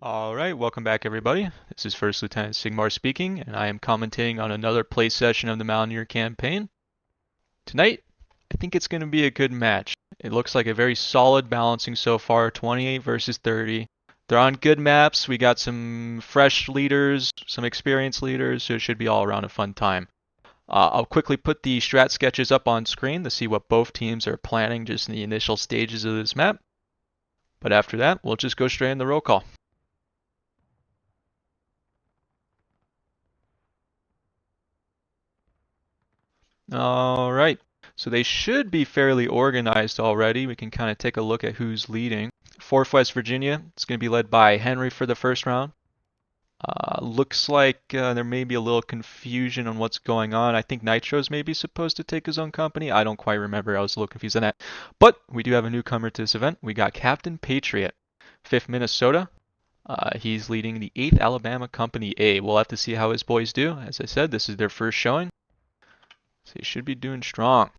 Alright, welcome back everybody. This is First Lieutenant Sigmar speaking, and I am commentating on another play session of the Mountaineer campaign. Tonight, I think it's going to be a good match. It looks like a very solid balancing so far, 28 versus 30. They're on good maps, we got some fresh leaders, some experienced leaders, so it should be all around a fun time. I'll quickly put the strat sketches up on screen to see what both teams are planning just in the initial stages of this map. But after that, we'll just go straight in the roll call. All right. So they should be fairly organized already. We can kind of take a look at who's leading. 4th West Virginia, it's going to be led by Henry for the first round. Looks like there may be a little confusion on what's going on. I think Nitro's maybe supposed to take his own company. I don't quite remember. I was a little confused on that. But we do have a newcomer to this event. We got Captain Patriot, 5th Minnesota. He's leading the 8th Alabama Company A. We'll have to see how his boys do. As I said, this is their first showing. So he should be doing strong.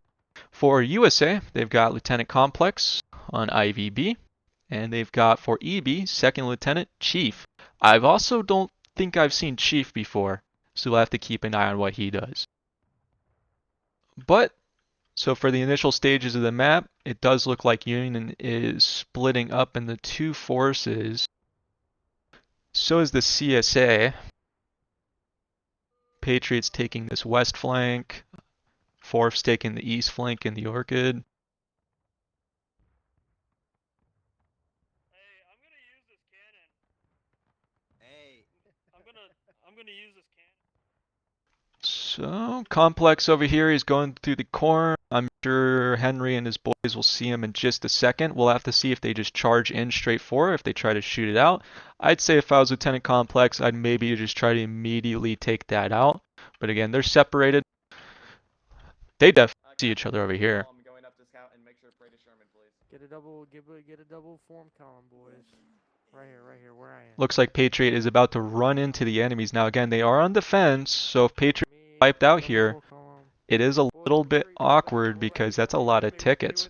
For USA, they've got Lieutenant Complex on IVB, and they've got for EB, Second Lieutenant Chief. I've also don't think I've seen Chief before, so we'll have to keep an eye on what he does. But, so for the initial stages of the map, it does look like Union is splitting up into two forces. So is the CSA. Patriots taking this west flank. Fourth's taking the east flank in the Orchid. So, Complex over here is going through the corn. I'm sure Henry and his boys will see him in just a second. We'll have to see if they just charge in straight for, if they try to shoot it out. I'd say if I was Lieutenant Complex, I'd maybe just try to immediately take that out. But again, they're separated. They definitely see each other over here. Get a double form column, boys. Right here, where I am. Looks like Patriot is about to run into the enemies. Now again, they are on defense, so if Patriot is wiped out here, it is a little bit awkward because that's a lot of tickets.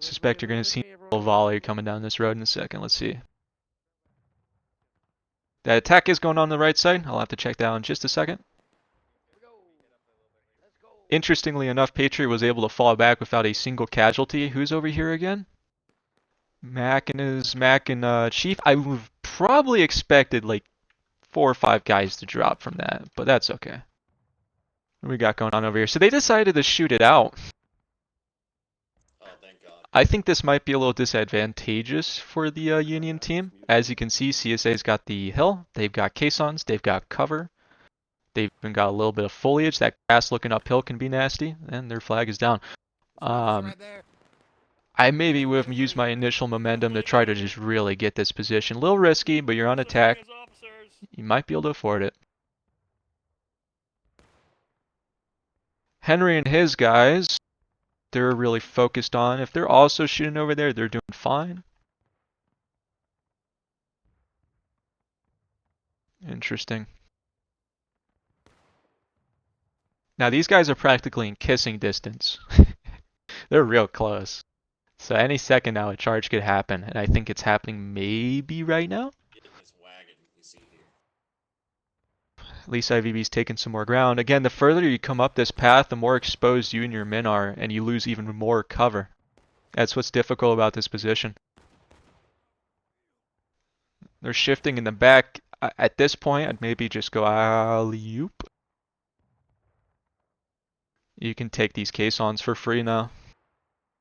Suspect you're going to see a little volley coming down this road in a second. Let's see. That attack is going on the right side. I'll have to check that out in just a second. Interestingly enough, Patriot was able to fall back without a single casualty. Who's over here again? Mac and Chief. I would have probably expected like 4 or 5 guys to drop from that, but that's okay. What do we got going on over here? So they decided to shoot it out. Oh, thank God. I think this might be a little disadvantageous for the Union team. As you can see, CSA's got the hill, they've got caissons, they've got cover, they've even got a little bit of foliage. That grass looking uphill can be nasty, and their flag is down. I maybe would have used my initial momentum to try to just really get this position. A little risky, but you're on attack. You might be able to afford it. Henry and his guys, they're really focused on. If they're also shooting over there, they're doing fine. Interesting. Now these guys are practically in kissing distance. They're real close. So any second now a charge could happen, and I think it's happening maybe right now. At least IVB's taking some more ground. Again, the further you come up this path, the more exposed you and your men are, and you lose even more cover. That's what's difficult about this position. They're shifting in the back. At this point, I'd maybe just go alley-oop. You can take these caissons for free now.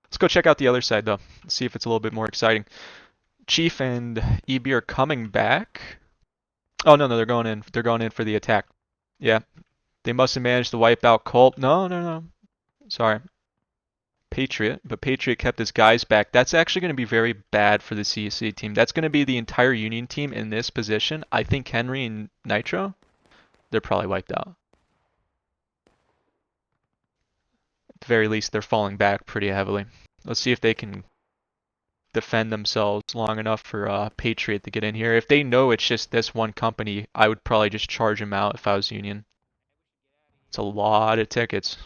Let's go check out the other side, though. See if it's a little bit more exciting. Chief and EB are coming back. Oh, no, they're going in. They're going in for the attack. Yeah. They must have managed to wipe out Colt. No. Sorry. Patriot. But Patriot kept his guys back. That's actually going to be very bad for the CSC team. That's going to be the entire Union team in this position. I think Henry and Nitro, they're probably wiped out. At the very least, they're falling back pretty heavily. Let's see if they can defend themselves long enough for Patriot to get in here. If they know it's just this one company, I would probably just charge them out if I was Union. It's a lot of tickets.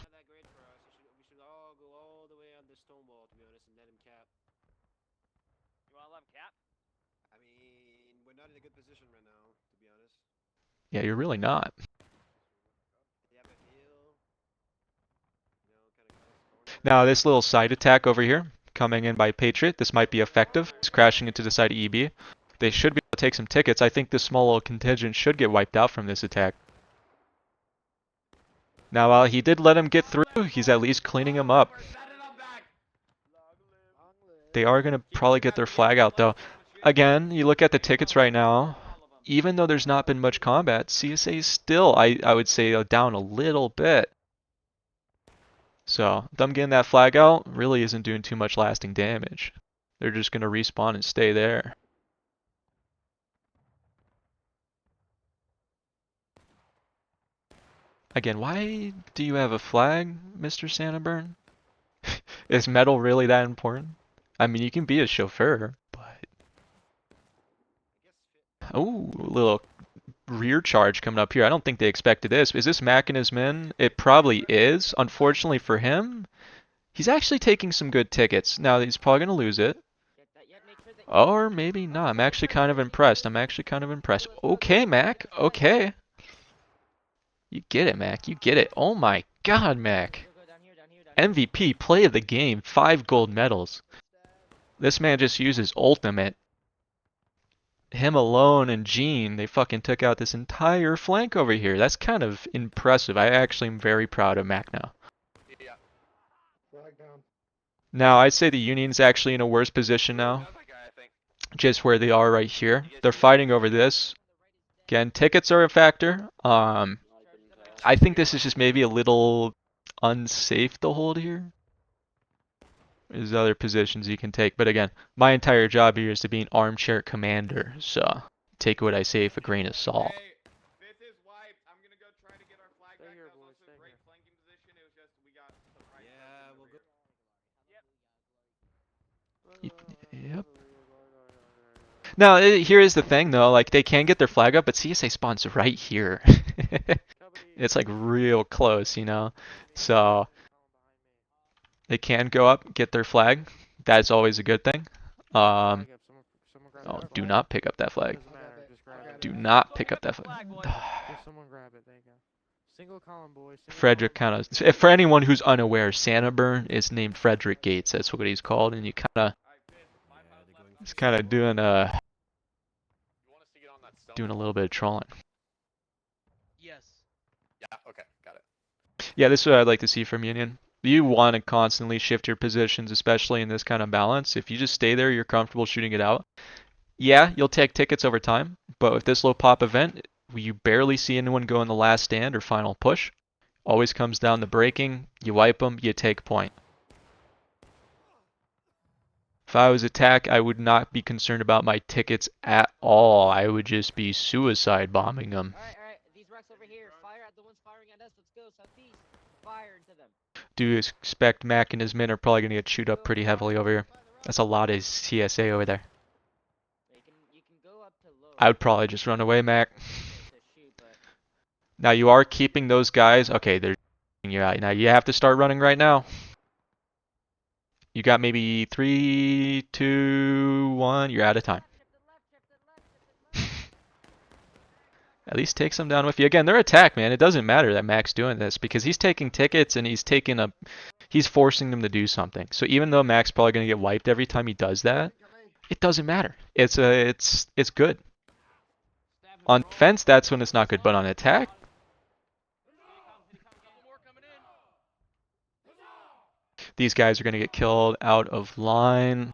we're not in a good position right now, to be honest. Yeah, you're really not. They have a hill. You know, kind of cut us corner. Now this little side attack over here, coming in by Patriot, this might be effective. It's crashing into the side of EB. They should be able to take some tickets. I think this small little contingent should get wiped out from this attack. Now while he did let him get through, he's at least cleaning him up. They are going to probably get their flag out though. Again, you look at the tickets right now, even though there's not been much combat, CSA is still, I would say, down a little bit. So them getting that flag out really isn't doing too much lasting damage. They're just going to respawn and stay there. Again, why do you have a flag, Mr. Santaburn? Is metal really that important? I mean, you can be a chauffeur, but... Oh, little rear charge coming up here. I don't think they expected this. Is this Mac and his men? It probably is. Unfortunately for him, he's actually taking some good tickets. Now, he's probably going to lose it. Or maybe not. I'm actually kind of impressed. Okay, Mac. Okay. You get it, Mac. You get it. Oh my god, Mac. MVP, play of the game. 5 gold medals. This man just uses ultimate. Him alone and Gene, they fucking took out this entire flank over here. That's kind of impressive. I actually am very proud of Mac now. Yeah. Now, I'd say the Union's actually in a worse position now. Just where they are right here. They're fighting over this. Again, tickets are a factor. I think this is just maybe a little unsafe to hold here. There's other positions you can take. But again, my entire job here is to be an armchair commander. So take what I say with a grain of salt. This is wiped. I'm gonna go try to get our flag Stay back. here, That was boys, also a stay great here. flanking position. It was just we got surprised. Yeah, we'll go. Yep. Now, here is the thing though, like they can get their flag up, but CSA spawns right here. It's like real close, you know? So they can go up, get their flag. That's always a good thing. Someone grab Oh, that do flag. not pick up that flag. Doesn't matter, just grab it. Do not pick up that flag. Just someone grab it, there you go. Single column, boys. Single Frederick column. kind of, for anyone who's unaware, Santaburn is named Frederick Gates. That's what he's called, and you kind of, he's kind of doing a little bit of trolling. Yeah. Okay. Got it. Yeah, this is what I'd like to see from Union. You want to constantly shift your positions, especially in this kind of balance. If you just stay there, you're comfortable shooting it out. Yeah, you'll take tickets over time, but with this low pop event, you barely see anyone go in the last stand or final push. Always comes down to breaking. You wipe them, you take point. If I was attack, I would not be concerned about my tickets at all. I would just be suicide bombing them. Alright, these wrecks over here, fire at the ones firing at us, let's go, southeast, fire into them. Do you expect Mac and his men are probably going to get chewed up pretty heavily over here. That's a lot of TSA over there. You can go up to low. I would probably just run away, Mac. Now you are keeping those guys. Okay, they're you out. Now you have to start running right now. You got maybe 3, 2, 1. You're out of time. At least take some down with you. Again, they're attack, man. It doesn't matter that Mac's doing this because he's taking tickets and he's forcing them to do something. So even though Mac's probably gonna get wiped every time he does that, it doesn't matter. It's good. On defense, that's when it's not good, but on attack, these guys are gonna get killed out of line.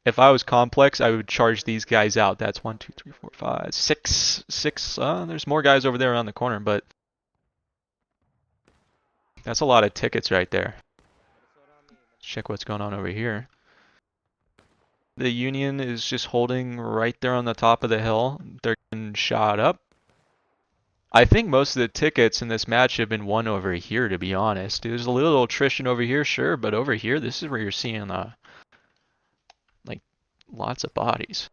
If I was complex, I would charge these guys out. That's 1, 2, 3, 4, 5, 6, 6. There's more guys over there around the corner, but that's a lot of tickets right there. Let's check what's going on over here. The Union is just holding right there on the top of the hill. They're getting shot up. I think most of the tickets in this match have been won over here, to be honest. There's a little attrition over here, sure, but over here, this is where you're seeing like lots of bodies.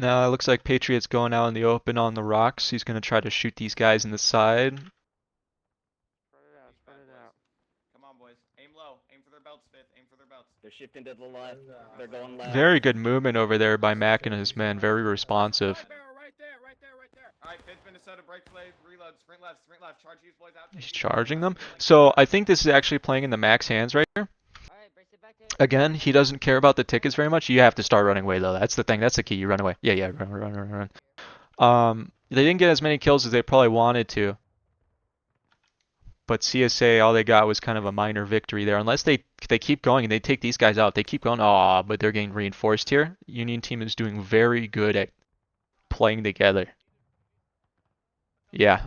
Now it looks like Patriot's going out in the open on the rocks. He's going to try to shoot these guys in the side. Spread it out. Spread it out. Come on, boys. Aim low. Aim for their belts, Fifth. Aim for their belts. They're shifting to the left. They're going left. Very good movement over there by Mac and his men. Very responsive. Right there. All right, Fifth, Minnesota, break play, reload, sprint left. Charge these boys out. He's charging them. So I think this is actually playing in the Mac's hands right here. Alright, brace it back to it. Again, he doesn't care about the tickets very much. You have to start running away though. That's the thing. That's the key. You run away. Yeah, run. They didn't get as many kills as they probably wanted to. But CSA, all they got was kind of a minor victory there. Unless they keep going and they take these guys out. They keep going. Aw, but they're getting reinforced here. Union team is doing very good at playing together. Yeah.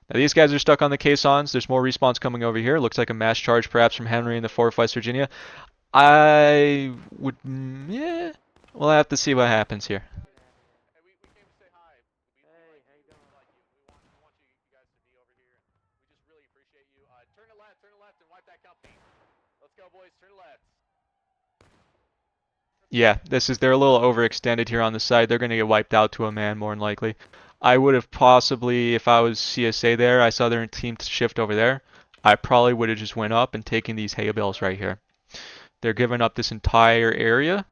Now these guys are stuck on the caissons. There's more respawns coming over here. Looks like a mass charge perhaps from Henry in the 4th West Virginia. I would... yeah. We'll have to see what happens here. Hey, we came to say hi. We Hey, how you doing? like you. We want you guys to be over here. We just really appreciate you. Turn to left, and wipe that company. Let's go, boys. Turn left. Yeah, they're a little overextended here on the side. They're going to get wiped out to a man more than likely. I would have possibly, if I was CSA there, I saw their team shift over there, I probably would have just went up and taken these hay bales right here. They're giving up this entire area.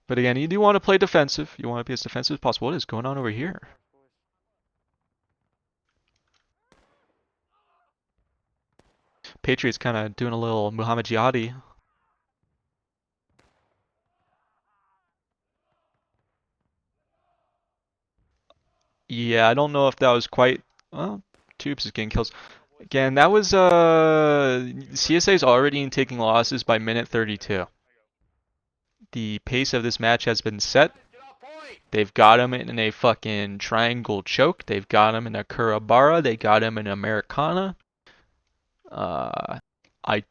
But again, you do want to play defensive. You want to be as defensive as possible. What is going on over here? Patriots kind of doing a little Muhammad Jihadi. Yeah, I don't know if that was quite... well, Tubes is getting kills. Again, that was... CSA's already taking losses by minute 32. The pace of this match has been set. They've got him in a fucking triangle choke. They've got him in a Kurabara. They got him in Americana. I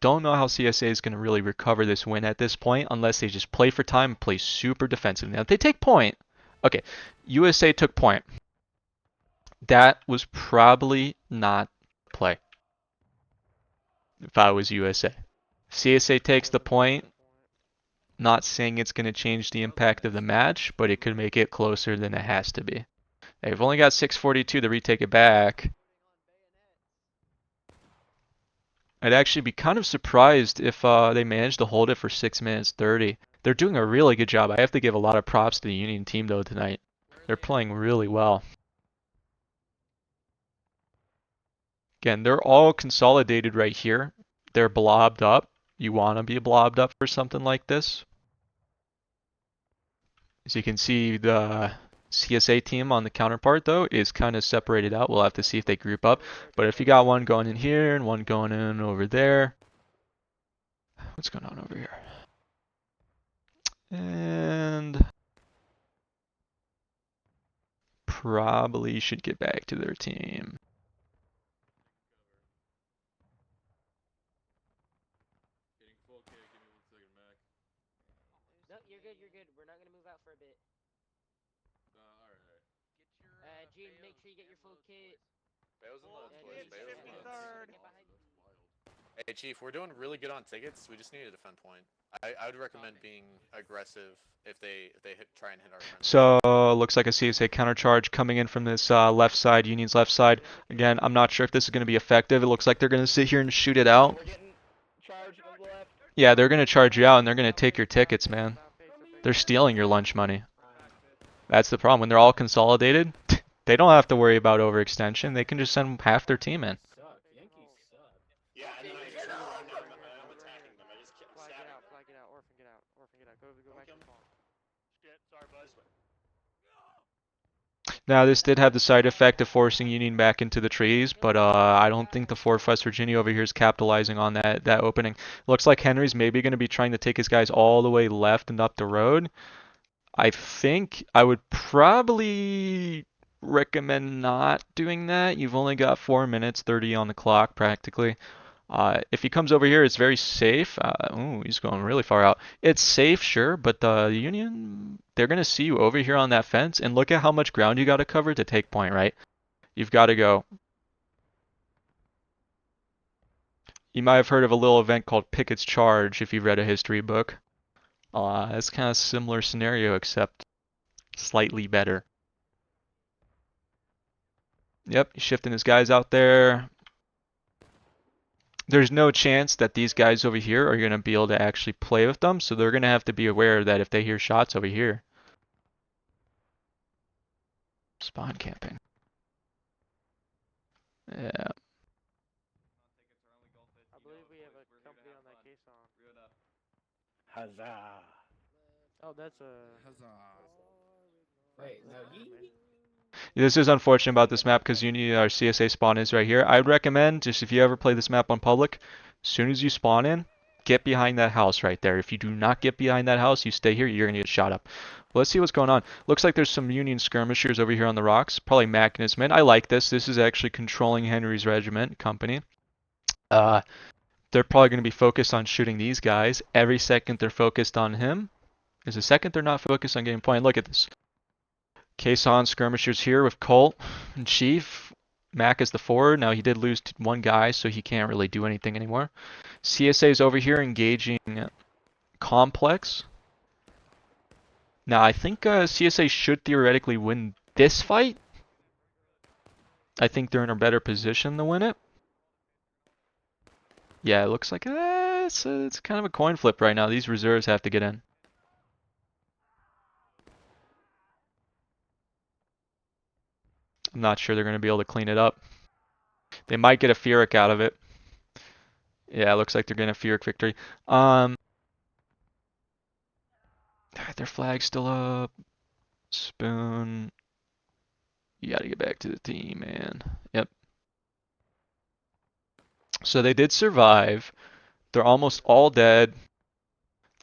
don't know how CSA is going to really recover this win at this point unless they just play for time and play super defensive. Now, if they take point... okay, USA took point. That was probably not play. If I was USA. CSA takes the point. Not saying it's going to change the impact of the match, but it could make it closer than it has to be. They've only got 6:42 to retake it back. I'd actually be kind of surprised if they managed to hold it for 6 minutes 30. They're doing a really good job. I have to give a lot of props to the Union team though tonight. They're playing really well. Again, they're all consolidated right here. They're blobbed up. You want to be blobbed up for something like this. As you can see, the CSA team on the counterpart, though, is kind of separated out. We'll have to see if they group up. But if you got one going in here and one going in over there. What's going on over here? And probably should get back to their team. No, you're good. We're not gonna move out for a bit. Gene, make sure you get your full kit. Bales and loads, boys. Gene, Bales and get loads. behind you. Hey, Chief, we're doing really good on tickets. We just need a defend point. I would recommend being aggressive if they try and hit our friends. So looks like a CSA countercharge coming in from this left side, Union's left side. Again, I'm not sure if this is going to be effective. It looks like they're going to sit here and shoot it out. We're getting charged on the left. Yeah, they're going to charge you out and they're going to take your tickets, man. They're stealing your lunch money. That's the problem. When they're all consolidated, they don't have to worry about overextension. They can just send half their team in. Yeah, and then I just turn around and I'm attacking them. I just keep Flag stabbing. it out. Orphan, get out. Go back to the farm. Shit, sorry, buzz. Now, this did have the side effect of forcing Union back into the trees, but I don't think the 4th West Virginia over here is capitalizing on that opening. Looks like Henry's maybe going to be trying to take his guys all the way left and up the road. I think I would probably recommend not doing that. You've only got 4 minutes 30 on the clock practically. If he comes over here, it's very safe. Ooh, he's going really far out. It's safe, sure, but the Union, they're going to see you over here on that fence, and look at how much ground you got to cover to take point, right? You've got to go. You might have heard of a little event called Pickett's Charge if you've read a history book. It's kind of a similar scenario, except slightly better. Yep, he's shifting his guys out there. There's no chance that these guys over here are going to be able to actually play with them, so they're going to have to be aware that if they hear shots over here. Spawn camping. Yeah. I believe we have a company on that case on. Huzzah. Oh, that's a. Wait, no, This is unfortunate about this map because our CSA spawn is right here. I would recommend, just if you ever play this map on public, as soon as you spawn in, get behind that house right there. If you do not get behind that house, you stay here, you're going to get shot up. Well, let's see what's going on. Looks like there's some Union skirmishers over here on the rocks. Probably Mac and his men. I like this. This is actually controlling Henry's regiment company. They're probably going to be focused on shooting these guys. Every second they're focused on him is a second they're not focused on getting point. Look at this. Kason skirmishers here with Colt and Chief. Mac is the forward. Now he did lose one guy, so he can't really do anything anymore. CSA is over here engaging Complex. Now I think CSA should theoretically win this fight. I think they're in a better position to win it. Yeah, it looks like it's kind of a coin flip right now. These reserves have to get in. I'm not sure they're going to be able to clean it up. They might get a Furyk out of it. Yeah, it looks like they're getting a Furyk victory. Their flag's still up. Spoon. You got to get back to the team, man. Yep. So they did survive. They're almost all dead.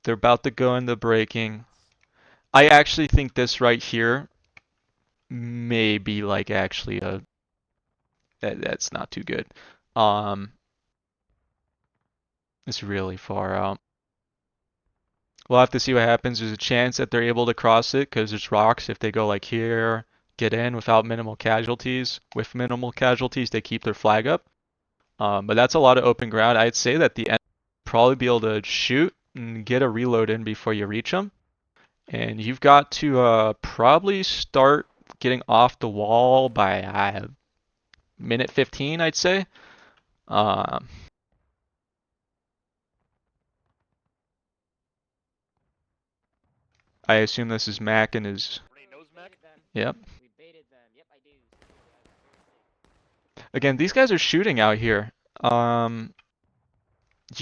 They're about to go into breaking. I actually think this right here may be like actually a that's not too good. It's really far out. We'll have to see what happens. There's a chance that they're able to cross it because there's rocks. If they go like here, get in without minimal casualties. With minimal casualties, they keep their flag up. But that's a lot of open ground. I'd say that the end probably be able to shoot and get a reload in before you reach them. And you've got to probably start getting off the wall by minute 15, I'd say. I assume this is Mac and his. Yep. We baited them. Yep, I do. Again, these guys are shooting out here. You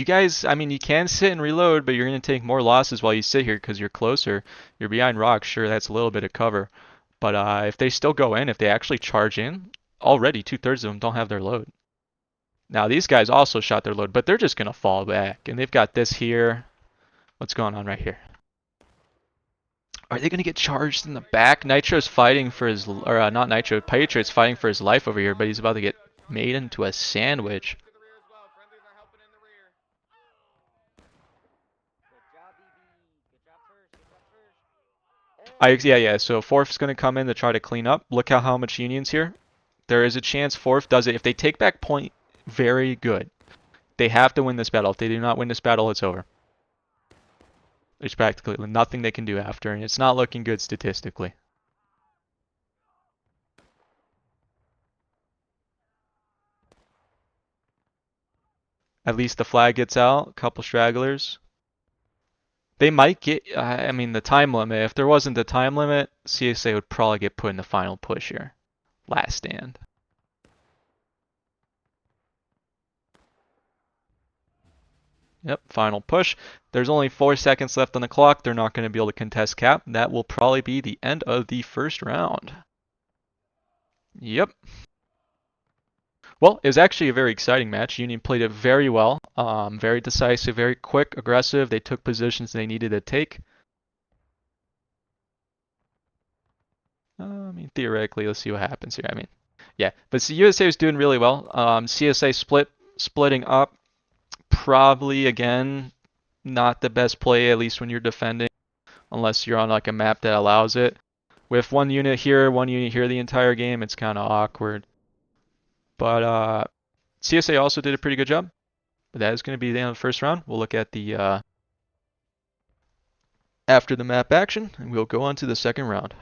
guys, I mean, you can sit and reload, but you're going to take more losses while you sit here because you're closer. You're behind rocks. Sure, that's a little bit of cover. But if they still go in, if they actually charge in, already 2/3 of them don't have their load. Now, these guys also shot their load, but they're just going to fall back. And they've got this here. What's going on right here? Are they going to get charged in the back? Nitro's fighting for his, or not Nitro, Patriot's fighting for his life over here, but he's about to get made into a sandwich. Yeah. So Forf's going to come in to try to clean up. Look how much Union's here. There is a chance Forf does it. If they take back point, very good. They have to win this battle. If they do not win this battle, it's over. There's practically nothing they can do after, and it's not looking good statistically. At least the flag gets out. A couple stragglers. They might get, I mean, the time limit. If there wasn't a time limit, CSA would probably get put in the final push here. Last stand. Yep, final push. There's only 4 seconds left on the clock. They're not going to be able to contest cap. That will probably be the end of the first round. Yep. Well, it was actually a very exciting match. Union played it very well. Very decisive, very quick, aggressive. They took positions they needed to take. I mean, theoretically, let's see what happens here. I mean, yeah. But the USA was doing really well. CSA splitting up. Probably, again, not the best play, at least when you're defending, unless you're on like a map that allows it. With one unit here the entire game, it's kind of awkward. But CSA also did a pretty good job. But that is going to be the end of the first round. We'll look at the after the map action, and we'll go on to the second round.